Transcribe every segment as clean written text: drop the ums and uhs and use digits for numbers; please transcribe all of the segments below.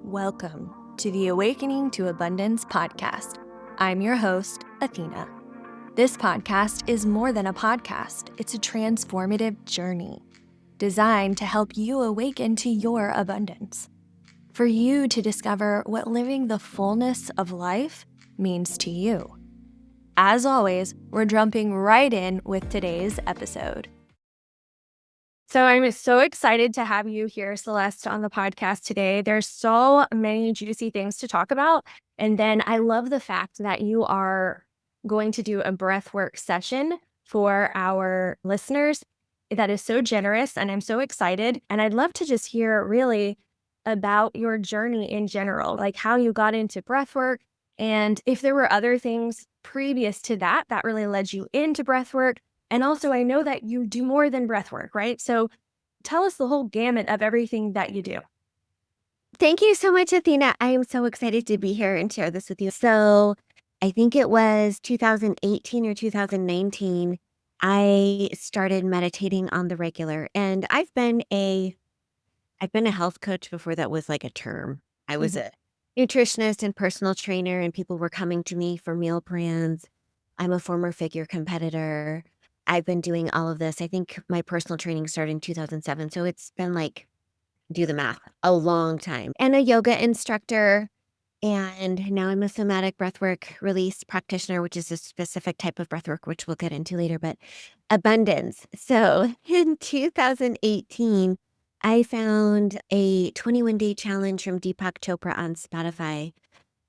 Welcome to the Awakening to Abundance podcast. I'm your host, Athena. This podcast is more than a podcast, it's a transformative journey designed to help you awaken to your abundance. For you to discover what living the fullness of life means to you. As always, we're jumping right in with today's episode. So I'm so excited to have you here, Celeste, on the podcast today. There's so many juicy things to talk about. And then I love the fact that you are going to do a breathwork session for our listeners. That is so generous, and I'm so excited. And I'd love to just hear really about your journey in general, like how you got into breathwork, and if there were other things previous to that that really led you into breathwork. And also, I know that you do more than breath work, right? So tell us the whole gamut of everything that you do. Thank you so much, Athena. I am so excited to be here and share this with you. So I think it was 2018 or 2019, I started meditating on the regular. And I've been a health coach before that was like a term. I was a nutritionist and personal trainer, and people were coming to me for meal plans. I'm a former figure competitor. I've been doing all of this. I think my personal training started in 2007. So it's been like, do the math, a long time. And a yoga instructor. And now I'm a somatic breathwork release practitioner, which is a specific type of breathwork, which we'll get into later, but abundance. So in 2018, I found a 21-day challenge from Deepak Chopra on Spotify.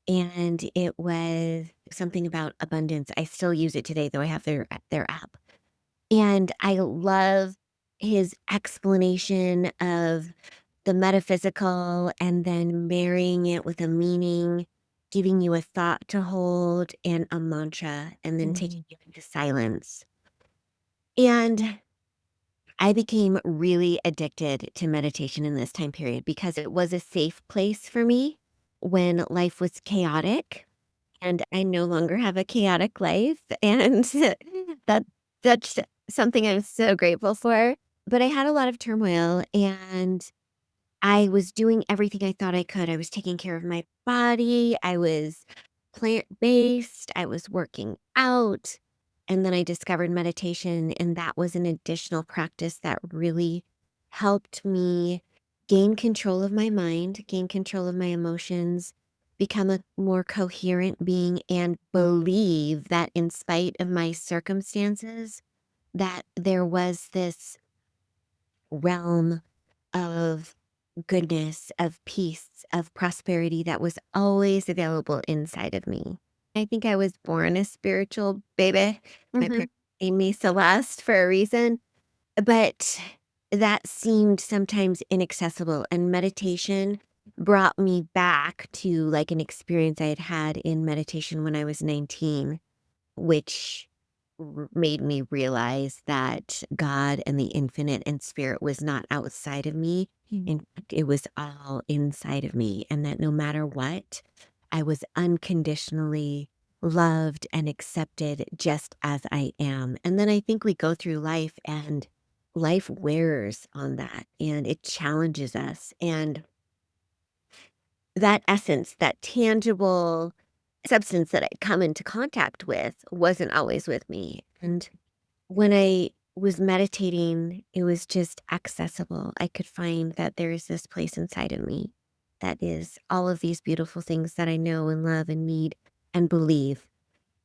And it was something about abundance. I still use it today, though I have their app. And I love his explanation of the metaphysical and then marrying it with a meaning, giving you a thought to hold and a mantra, and then taking you into silence. And I became really addicted to meditation in this time period because it was a safe place for me when life was chaotic. And I no longer have a chaotic life. And that's something I'm so grateful for. But I had a lot of turmoil, and I was doing everything I thought I could. I was taking care of my body. I was plant-based. I was working out. And then I discovered meditation, and that was an additional practice that really helped me gain control of my mind, gain control of my emotions, become a more coherent being, and believe that in spite of my circumstances, that there was this realm of goodness, of peace, of prosperity that was always available inside of me. I think I was born a spiritual baby. My parents named me Celeste for a reason, but that seemed sometimes inaccessible. And meditation brought me back to like an experience I had had in meditation when I was 19, which made me realize that God and the infinite and spirit was not outside of me. In fact, it was all inside of me. And that no matter what, I was unconditionally loved and accepted just as I am. And then I think we go through life, and life wears on that, and it challenges us. And that essence, that tangible substance that I'd come into contact with wasn't always with me. And when I was meditating, it was just accessible. I could find that there is this place inside of me that is all of these beautiful things that I know and love and need and believe.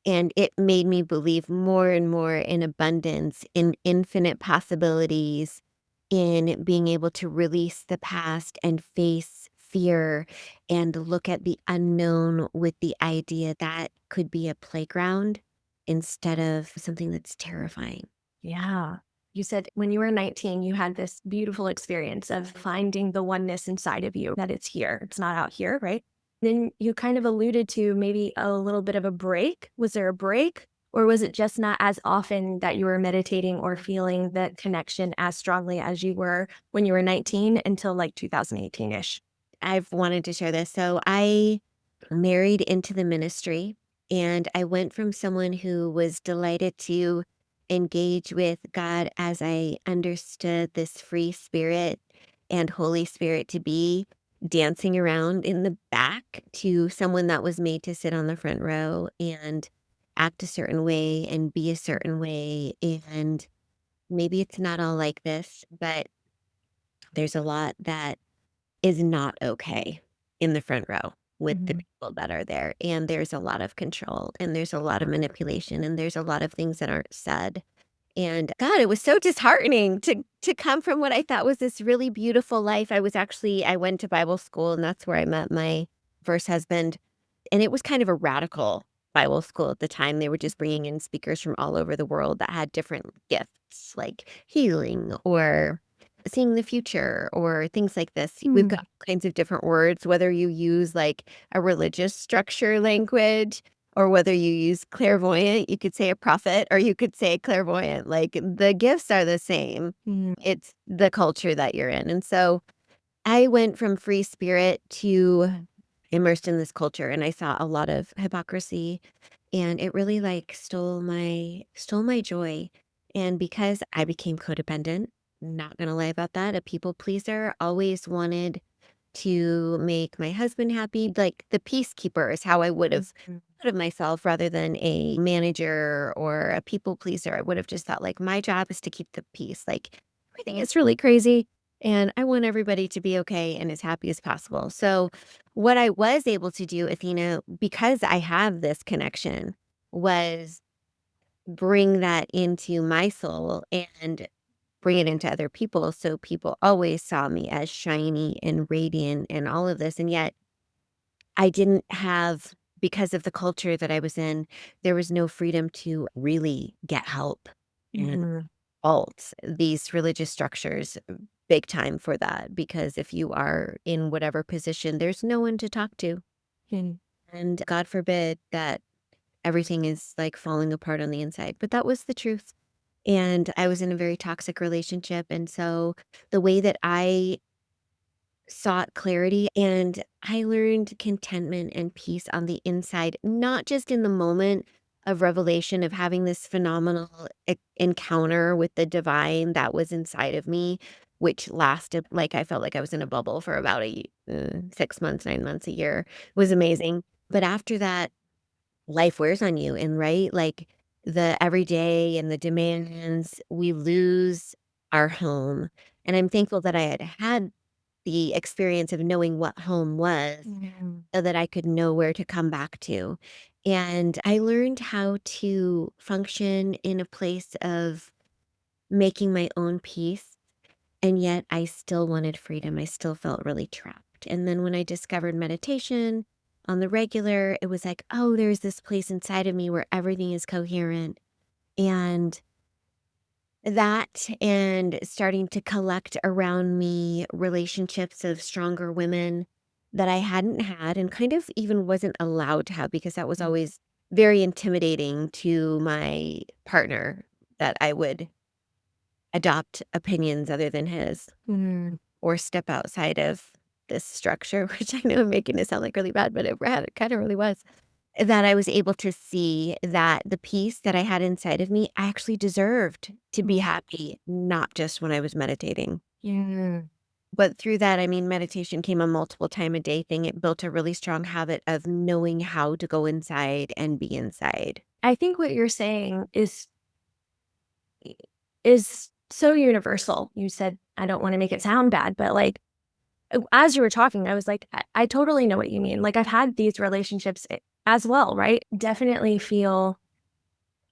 And it made me believe more and more in abundance, in infinite possibilities, in being able to release the past and face fear and look at the unknown with the idea that could be a playground instead of something that's terrifying. Yeah. You said when you were 19, you had this beautiful experience of finding the oneness inside of you, that it's here. It's not out here, right? Then you kind of alluded to maybe a little bit of a break. Was there a break? Or was it just not as often that you were meditating or feeling the connection as strongly as you were when you were 19 until like 2018-ish? I've wanted to share this. So I married into the ministry, and I went from someone who was delighted to engage with God as I understood this free spirit and Holy Spirit to be, dancing around in the back to someone that was made to sit on the front row and act a certain way and be a certain way. And maybe it's not all like this, but there's a lot that is not okay in the front row with the people that are there. And there's a lot of control and there's a lot of manipulation and there's a lot of things that aren't said. And God, it was so disheartening to come from what I thought was this really beautiful life. I went to Bible school, and that's where I met my first husband. And it was kind of a radical Bible school at the time. They were just bringing in speakers from all over the world that had different gifts, like healing or seeing the future or things like this. We've got all kinds of different words, whether you use like a religious structure language or whether you use clairvoyant, you could say a prophet or you could say clairvoyant. Like the gifts are the same. It's the culture that you're in. And so I went from free spirit to immersed in this culture, and I saw a lot of hypocrisy, and it really like stole my joy. And because I became codependent, not gonna lie about that, a people pleaser, always wanted to make my husband happy. Like the peacekeeper is how I would have thought of myself rather than a manager or a people pleaser. I would have just thought like my job is to keep the peace. Like everything is really crazy and I want everybody to be okay and as happy as possible. So what I was able to do, Athena, because I have this connection, was bring that into my soul and bring it into other people. So people always saw me as shiny and radiant and all of this. And yet I didn't have, because of the culture that I was in, there was no freedom to really get help and alt these religious structures big time for that. Because if you are in whatever position, there's no one to talk to. And God forbid that everything is like falling apart on the inside. But that was the truth. And I was in a very toxic relationship. And so the way that I sought clarity and I learned contentment and peace on the inside, not just in the moment of revelation of having this phenomenal encounter with the divine that was inside of me, which lasted like I felt like I was in a bubble for about 6 months, 9 months, a year. It was amazing. But after that, life wears on you and right like the everyday and the demands we lose our home, and I'm thankful that I had the experience of knowing what home was so that I could know where to come back to. And I learned how to function in a place of making my own peace, and yet I still wanted freedom. I still felt really trapped. And then when I discovered meditation on the regular, it was like, oh, there's this place inside of me where everything is coherent. And that and starting to collect around me relationships of stronger women that I hadn't had and kind of even wasn't allowed to have because that was always very intimidating to my partner that I would adopt opinions other than his or step outside of this structure, which I know I'm making it sound like really bad, but it kind of really was. That I was able to see that the peace that I had inside of me, I actually deserved to be happy, not just when I was meditating. But through that, I mean, meditation came a multiple time a day thing. It built a really strong habit of knowing how to go inside and be inside. I think what you're saying is so universal. You said, I don't want to make it sound bad, but like, as you were talking, I was like, I totally know what you mean. Like, I've had these relationships as well, right? Definitely feel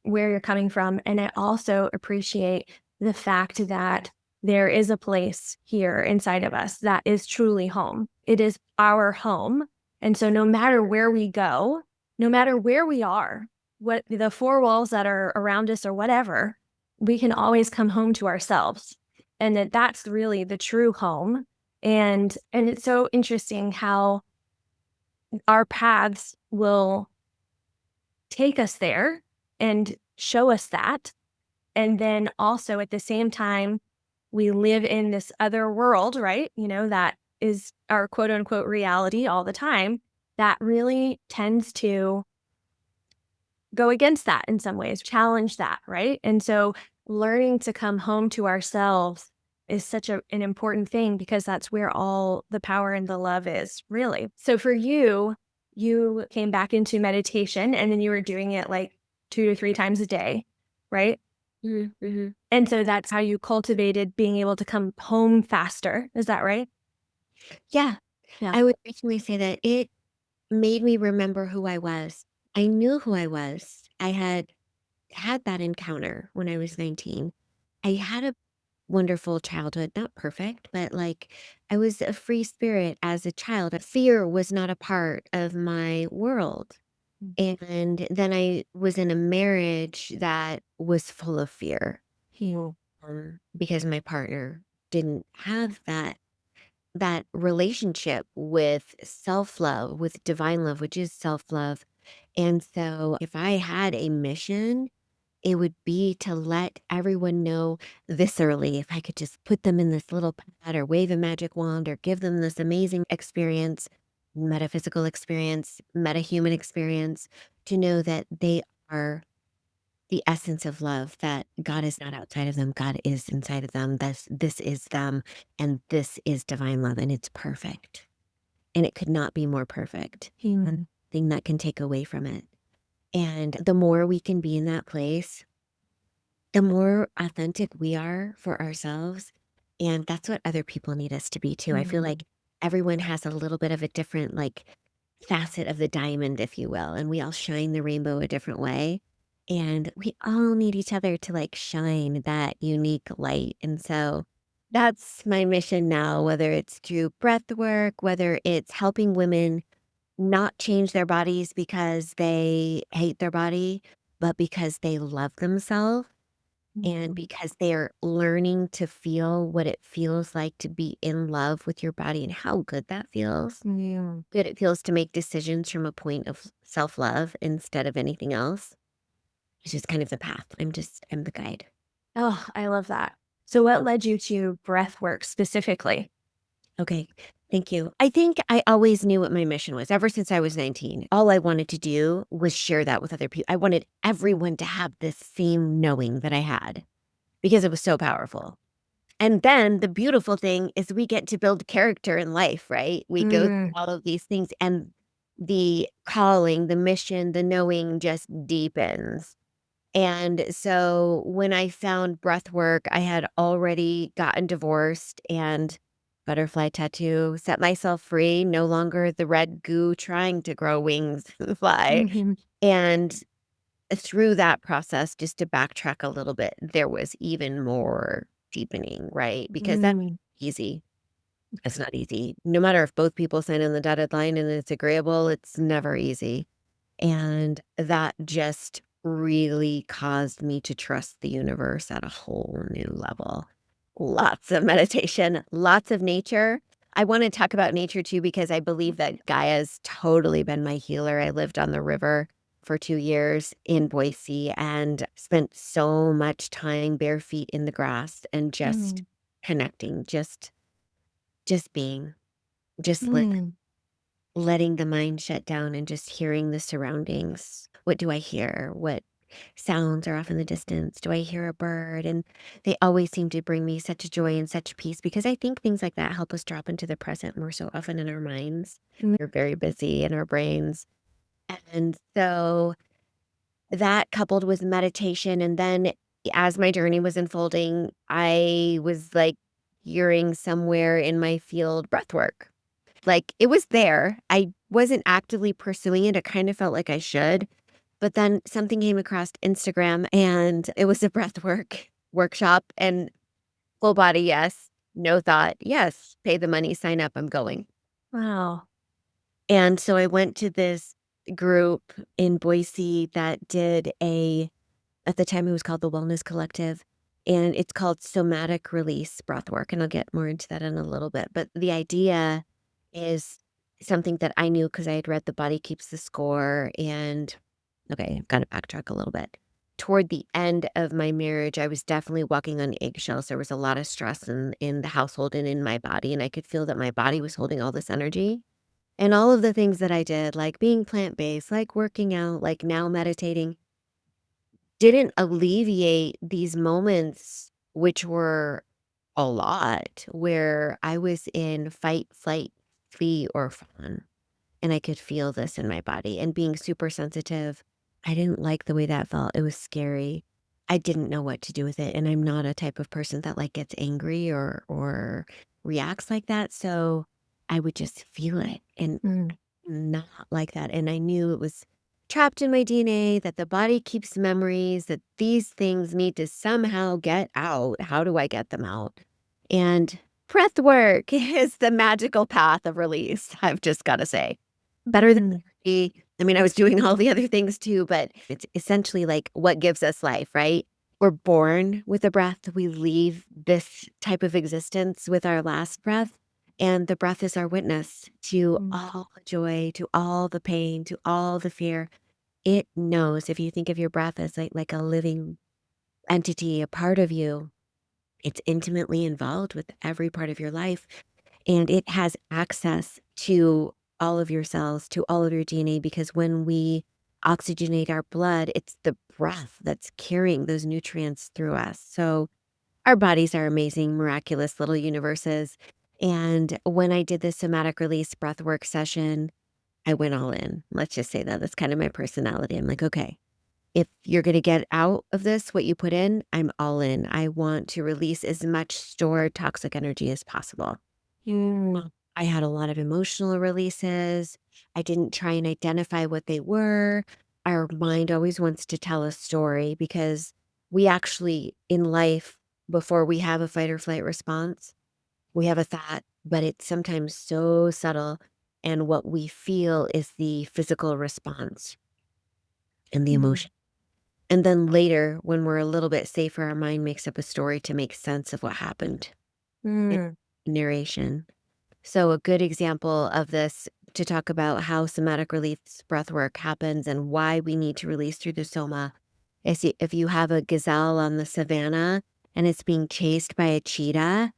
where you're coming from. And I also appreciate the fact that there is a place here inside of us that is truly home. It is our home. And so no matter where we go, no matter where we are, what the four walls that are around us or whatever, we can always come home to ourselves. And that's really the true home. And it's so interesting how our paths will take us there and show us that. And then also at the same time, we live in this other world, right? That is our quote unquote reality all the time. That really tends to go against that in some ways, challenge that, right? And so learning to come home to ourselves is such an important thing because that's where all the power and the love is, really. So for you, you came back into meditation and then you were doing it like 2 to 3 times a day, right? Mm-hmm. And so that's how you cultivated being able to come home faster. Is that right? Yeah. Yeah. I would originally say that it made me remember who I was. I knew who I was. I had that encounter when I was 19. I had a wonderful childhood, not perfect, but like I was a free spirit as a child. Fear was not a part of my world. And then I was in a marriage that was full of fear, Hmm. because my partner didn't have that relationship with self-love, with divine love, which is self-love. And so if I had a mission, it would be to let everyone know viscerally, if I could just put them in this little pad or wave a magic wand or give them this amazing experience, metaphysical experience, metahuman experience, to know that they are the essence of love, that God is not outside of them, God is inside of them. This is them, and this is divine love, and it's perfect. And it could not be more perfect. And thing that can take away from it. And the more we can be in that place, the more authentic we are for ourselves. And that's what other people need us to be too. I feel like everyone has a little bit of a different, like, facet of the diamond, if you will, and we all shine the rainbow a different way. And we all need each other to like shine that unique light. And so that's my mission now, whether it's through breath work, whether it's helping women not change their bodies because they hate their body, but because they love themselves and because they're learning to feel what it feels like to be in love with your body and how good that feels. Yeah. Good it feels to make decisions from a point of self-love instead of anything else. It's just kind of the path. I'm the guide. Oh, I love that. So what led you to breath work specifically? Okay. Thank you. I think I always knew what my mission was ever since I was 19. All I wanted to do was share that with other people. I wanted everyone to have this same knowing that I had because it was so powerful. And then the beautiful thing is we get to build character in life, right? We go through all of these things and the calling, the mission, the knowing just deepens. And so when I found breath work, I had already gotten divorced and butterfly tattoo, set myself free, no longer the red goo trying to grow wings and fly. And through that process, just to backtrack a little bit, there was even more deepening, right? Because that's easy. It's not easy. No matter if both people sign on the dotted line and it's agreeable, it's never easy. And that just really caused me to trust the universe at a whole new level. Lots of meditation, lots of nature. I want to talk about nature too, because I believe that Gaia's totally been my healer. I lived on the river for 2 years in Boise and spent so much time bare feet in the grass and just connecting, just being, just letting the mind shut down and just hearing the surroundings. What do I hear? What sounds are off in the distance? Do I hear a bird? And they always seem to bring me such joy and such peace because I think things like that help us drop into the present more so often in our minds. We're very busy in our brains. And so that coupled with meditation, and then as my journey was unfolding, I was like hearing somewhere in my field breath work. Like, it was there. I wasn't actively pursuing it. It kind of felt like I should. But then something came across Instagram and it was a breath work workshop and full body, yes. No thought, yes. Pay the money, sign up, I'm going. Wow. And so I went to this group in Boise that did at the time it was called the Wellness Collective. And it's called Somatic Release Breathwork. And I'll get more into that in a little bit. But the idea is something that I knew because I had read The Body Keeps the Score. And okay, I've got to backtrack a little bit. Toward the end of my marriage, I was definitely walking on eggshells. There was a lot of stress in the household and in my body. And I could feel that my body was holding all this energy. And all of the things that I did, like being plant-based, like working out, like now meditating, didn't alleviate these moments, which were a lot where I was in fight, flight, flee, or fawn. And I could feel this in my body. And being super sensitive, I didn't like the way that felt. It was scary. I didn't know what to do with it. And I'm not a type of person that like gets angry or reacts like that. So I would just feel it and Mm. not like that. And I knew it was trapped in my DNA, that the body keeps memories, that these things need to somehow get out. How do I get them out? And breath work is the magical path of release, I've just got to say. Better than Mm. therapy. I mean, I was doing all the other things too, but it's essentially like what gives us life, right? We're born with a breath. We leave this type of existence with our last breath. And the breath is our witness to Mm. all the joy, to all the pain, to all the fear. It knows, if you think of your breath as like a living entity, a part of you, it's intimately involved with every part of your life. And it has access to all of your cells, to all of your DNA, because when we oxygenate our blood, it's the breath that's carrying those nutrients through us. So our bodies are amazing, miraculous little universes. And when I did this somatic release breathwork session, I went all in. Let's just say that. That's kind of my personality. I'm like, okay, if you're going to get out of this what you put in, I'm all in. I want to release as much stored toxic energy as possible. I had a lot of emotional releases. I didn't try and identify what they were. Our mind always wants to tell a story because we actually, in life, before we have a fight or flight response, we have a thought, but it's sometimes so subtle. And what we feel is the physical response and the Mm. emotion. And then later, when we're a little bit safer, our mind makes up a story to make sense of what happened. Mm. Narration. So a good example of this to talk about how somatic release breath work happens and why we need to release through the soma is if you have a gazelle on the savannah and it's being chased by a cheetah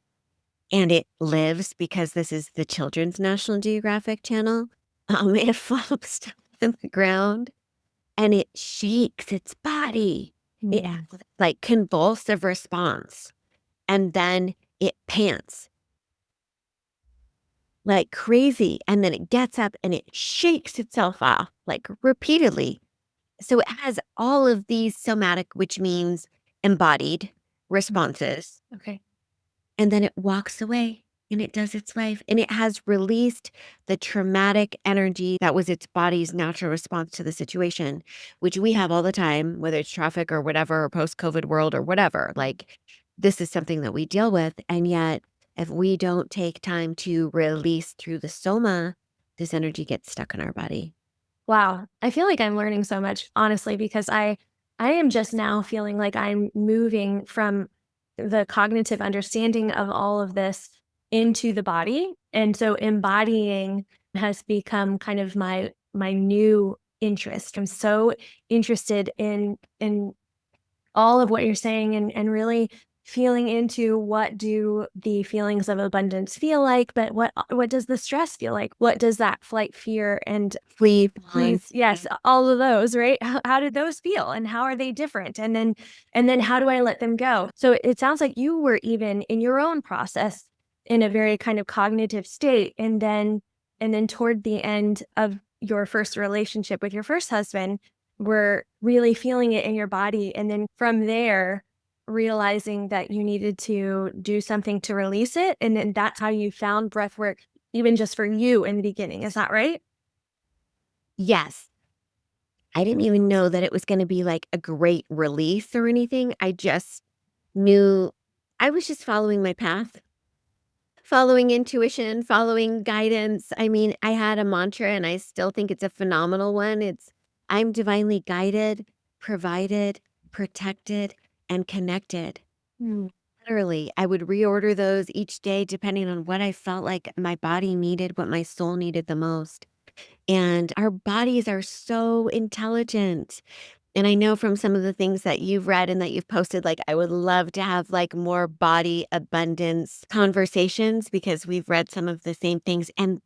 and it lives because this is the Children's National Geographic Channel, it flops down to the ground and it shakes its body. It has Mm. like convulsive response and then it pants like crazy. And then it gets up and it shakes itself off like repeatedly. So it has all of these somatic, which means embodied responses. Okay. And then it walks away and it does its life. And it has released the traumatic energy that was its body's natural response to the situation, which we have all the time, whether it's traffic or whatever, or post COVID world or whatever. Like this is something that we deal with. And yet, if we don't take time to release through the soma, this energy gets stuck in our body. Wow. I feel like I'm learning so much, honestly, because I am just now feeling like I'm moving from the cognitive understanding of all of this into the body. And so embodying has become kind of my new interest. I'm so interested in all of what you're saying and really feeling into what do the feelings of abundance feel like, but what does the stress feel like? What does that flight, fear, and Flee, fawn, please, yes, all of those, right? How did those feel and how are they different? And then how do I let them go? So it sounds like you were even in your own process in a very kind of cognitive state. And then toward the end of your first relationship with your first husband, were really feeling it in your body. And then from there, realizing that you needed to do something to release it. And then that's how you found breath work, even just for you in the beginning. Is that right? yes. I didn't even know that it was going to be like a great release or anything. I just knew I was just following my path, following intuition, following guidance. I mean, I had a mantra and I still think it's a phenomenal one. It's I'm divinely guided, provided, protected, and connected. Mm. Literally, I would reorder those each day depending on what I felt like my body needed, what my soul needed the most. And our bodies are so intelligent. And I know from some of the things that you've read and that you've posted, like, I would love to have like more body abundance conversations because we've read some of the same things and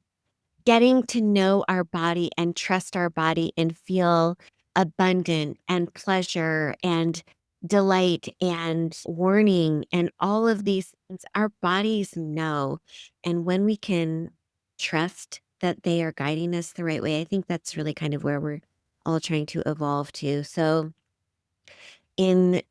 getting to know our body and trust our body and feel abundant and pleasure and delight and warning and all of these things our bodies know. And when we can trust that they are guiding us the right way, I think that's really kind of where we're all trying to evolve to. So in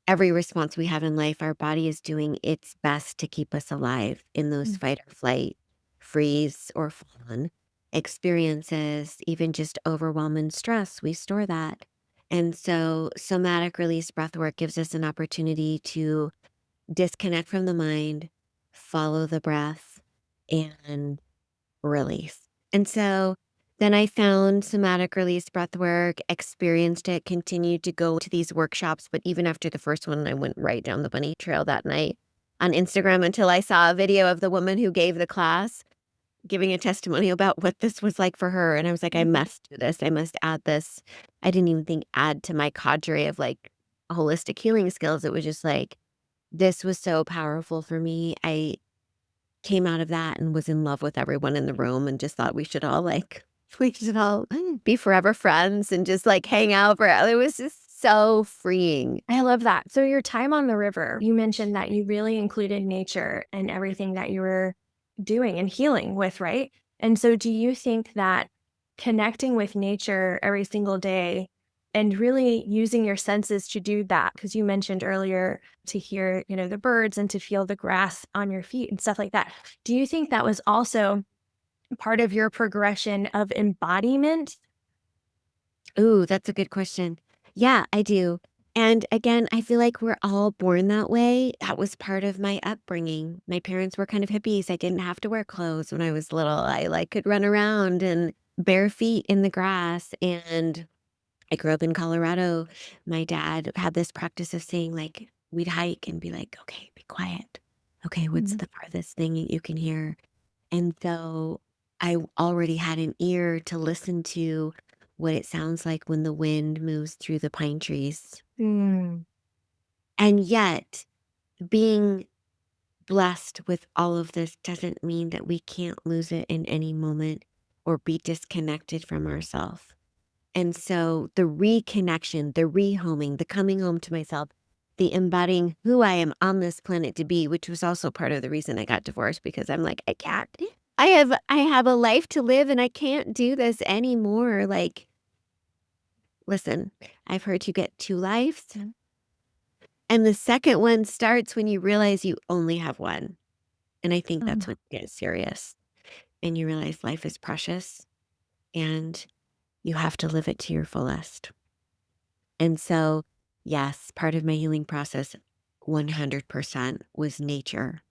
every response we have in life, our body is doing its best to keep us alive in those fight or flight, freeze or fawn experiences, even just overwhelm and stress. We store that. And so somatic release breathwork gives us an opportunity to disconnect from the mind, follow the breath, and release. And so then I found somatic release breathwork, experienced it, continued to go to these workshops. But even after the first one, I went right down the bunny trail that night on Instagram until I saw a video of the woman who gave the class giving a testimonial about what this was like for her. And I was like, I must do this. I must add this. I didn't even think add to my cadre of like holistic healing skills. It was just like, this was so powerful for me. I came out of that and was in love with everyone in the room and just thought we should all be forever friends and just like hang out forever. It was just so freeing. I love that. So your time on the river, you mentioned that you really included nature and everything that you were doing and healing with, right? And so do you think that connecting with nature every single day and really using your senses to do that, because you mentioned earlier to hear, the birds and to feel the grass on your feet and stuff like that. Do you think that was also part of your progression of embodiment? Ooh, that's a good question. Yeah, I do. And again, I feel like we're all born that way. That was part of my upbringing. My parents were kind of hippies. I didn't have to wear clothes when I was little. I like could run around and bare feet in the grass. And I grew up in Colorado. My dad had this practice of saying like we'd hike and be like, okay, be quiet. Okay, what's the farthest thing you can hear? And so I already had an ear to listen to what it sounds like when the wind moves through the pine trees. Mm. And yet, being blessed with all of this doesn't mean that we can't lose it in any moment or be disconnected from ourselves. And so the reconnection, the rehoming, the coming home to myself, the embodying who I am on this planet to be, which was also part of the reason I got divorced, because I'm like, I can't. I have a life to live and I can't do this anymore. Like, listen, I've heard you get 2 lives. And the second one starts when you realize you only have one. And I think that's when you get serious and you realize life is precious and you have to live it to your fullest. And so, yes, part of my healing process 100% was nature,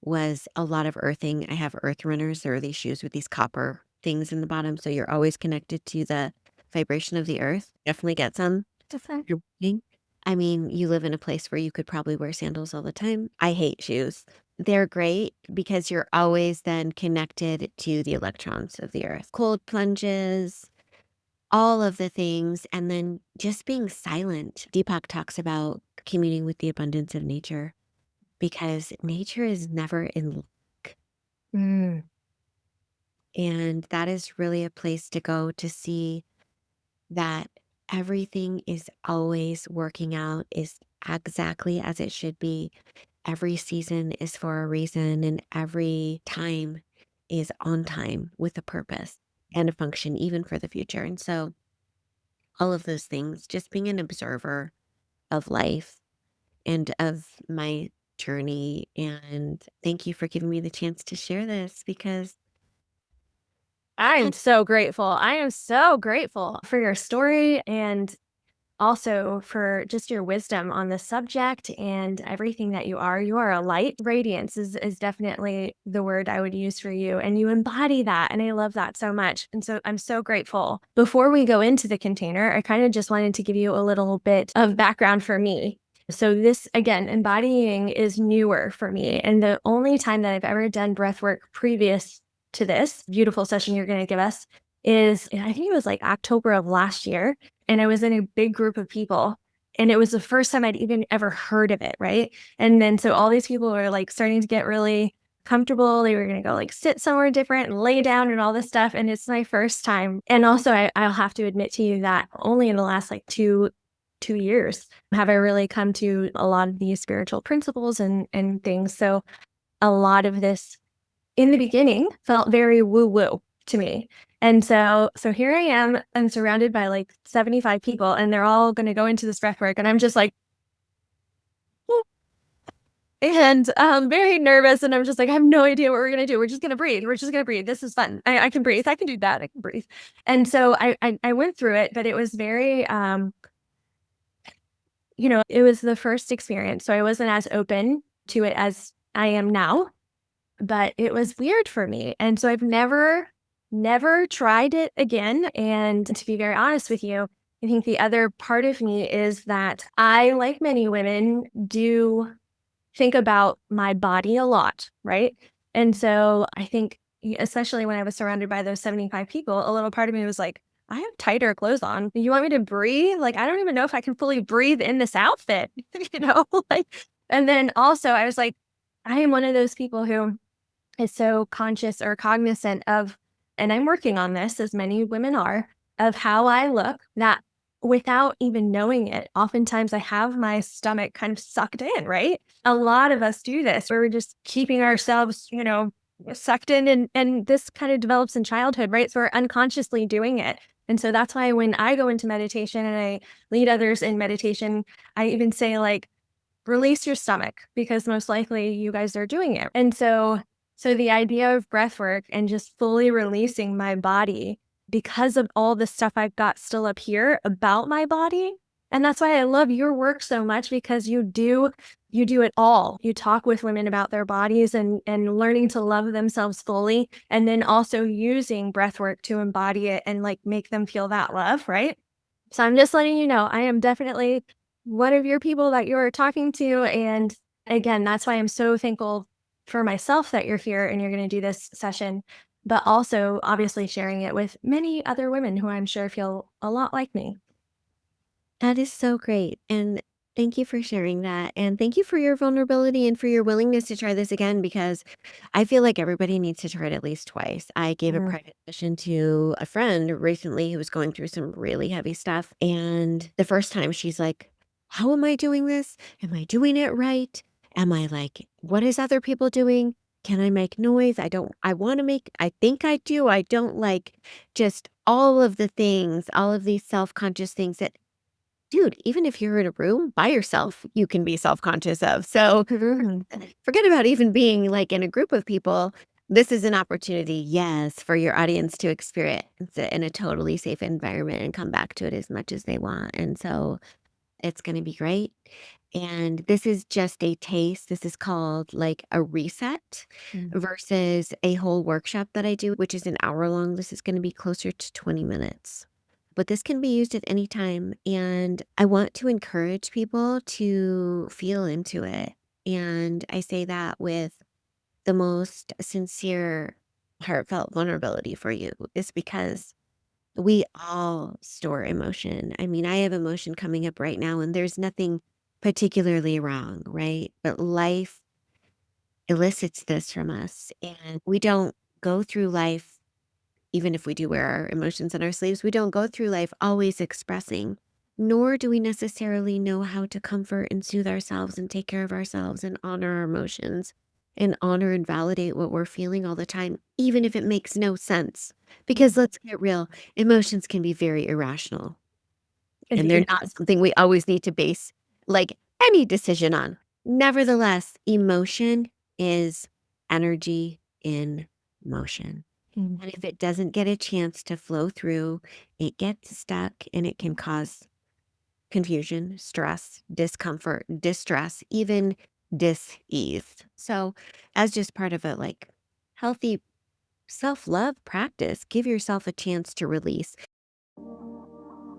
was a lot of earthing. I have earth runners. There are these shoes with these copper things in the bottom. So you're always connected to the vibration of the earth. Definitely get some. You're walking. I mean, you live in a place where you could probably wear sandals all the time. I hate shoes. They're great because you're always then connected to the electrons of the earth. Cold plunges, all of the things, and then just being silent. Deepak talks about communing with the abundance of nature because nature is never in lack. Mm. And that is really a place to go to see that everything is always working out, is exactly as it should be. Every season is for a reason, and every time is on time with a purpose and a function, even for the future. And so, all of those things, just being an observer of life and of my journey. And thank you for giving me the chance to share this because I'm so grateful. I am so grateful for your story and also for just your wisdom on the subject and everything that you are. You are a light. Radiance is definitely the word I would use for you. And you embody that. And I love that so much. And so I'm so grateful. Before we go into the container, I kind of just wanted to give you a little bit of background for me. So this, again, embodying is newer for me. And the only time that I've ever done breath work previous to this beautiful session you're going to give us is, I think it was like October of last year. And I was in a big group of people. And it was the first time I'd even ever heard of it, right? And then so all these people were like starting to get really comfortable. They were going to go like sit somewhere different and lay down and all this stuff. And it's my first time. And also, I'll have to admit to you that only in the last like 2 2 years have I really come to a lot of these spiritual principles and things. So a lot of this in the beginning felt very woo-woo to me. And so here I am, I'm surrounded by like 75 people and they're all going to go into this breath work. And I'm just like, and very nervous. And I'm just like, I have no idea what we're going to do. We're just going to breathe. We're just going to breathe. This is fun. I can breathe. I can do that. I can breathe. And so I went through it, but it was very, it was the first experience. So I wasn't as open to it as I am now, but it was weird for me. And so I've never tried it again. And to be very honest with you, I think the other part of me is that I, like many women, do think about my body a lot, right? And so I think, especially when I was surrounded by those 75 people, a little part of me was like, I have tighter clothes on. You want me to breathe? Like, I don't even know if I can fully breathe in this outfit, like, and then also I was like, I am one of those people who is so conscious or cognizant of, and I'm working on this, as many women are, of how I look, that without even knowing it, oftentimes I have my stomach kind of sucked in, right? A lot of us do this where we're just keeping ourselves, sucked in, and this kind of develops in childhood, right? So we're unconsciously doing it. And so that's why when I go into meditation and I lead others in meditation, I even say like, release your stomach because most likely you guys are doing it. And so the idea of breath work and just fully releasing my body because of all the stuff I've got still up here about my body. And that's why I love your work so much, because you do it all. You talk with women about their bodies and learning to love themselves fully, and then also using breath work to embody it and like make them feel that love, right? So I'm just letting you know, I am definitely one of your people that you're talking to. And again, that's why I'm so thankful for myself that you're here and you're going to do this session, but also obviously sharing it with many other women who I'm sure feel a lot like me. That is so great. And thank you for sharing that. And thank you for your vulnerability and for your willingness to try this again, because I feel like everybody needs to try it at least twice. I gave a Mhm. private session to a friend recently who was going through some really heavy stuff. And the first time she's like, how am I doing this? Am I doing it right? Am I like, what is other people doing? Can I make noise? I think I do. I don't like just all of the things, all of these self-conscious things that, dude, even if you're in a room by yourself, you can be self-conscious of. So Mhm. forget about even being like in a group of people. This is an opportunity, yes, for your audience to experience it in a totally safe environment and come back to it as much as they want. And so it's going to be great. And this is just a taste. This is called like a reset Mm. versus a whole workshop that I do, which is an hour long. This is going to be closer to 20 minutes. But this can be used at any time. And I want to encourage people to feel into it. And I say that with the most sincere, heartfelt vulnerability for you, is because we all store emotion. I mean, I have emotion coming up right now, and there's nothing particularly wrong, right? But life elicits this from us, and we don't go through life, even if we do wear our emotions on our sleeves, we don't go through life always expressing, nor do we necessarily know how to comfort and soothe ourselves and take care of ourselves and honor our emotions and honor and validate what we're feeling all the time, even if it makes no sense. Because let's get real, emotions can be very irrational, and they're Indeed. not something we always need to base like any decision on. Nevertheless, emotion is energy in motion. Mm. And if it doesn't get a chance to flow through, it gets stuck and it can cause confusion, stress, discomfort, distress, even dis-ease. So, as just part of a like healthy self-love practice, give yourself a chance to release.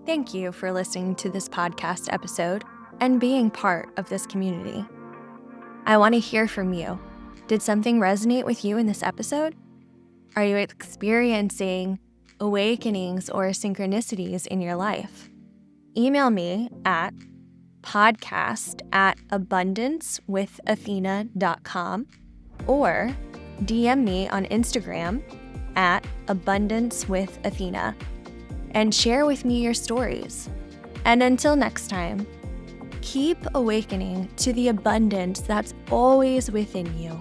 Thank you for listening to this podcast episode and being part of this community. I want to hear from you. Did something resonate with you in this episode? Are you experiencing awakenings or synchronicities in your life? Email me at podcast@abundancewithathena.com or DM me on Instagram at abundancewithathena and share with me your stories. And until next time, keep awakening to the abundance that's always within you.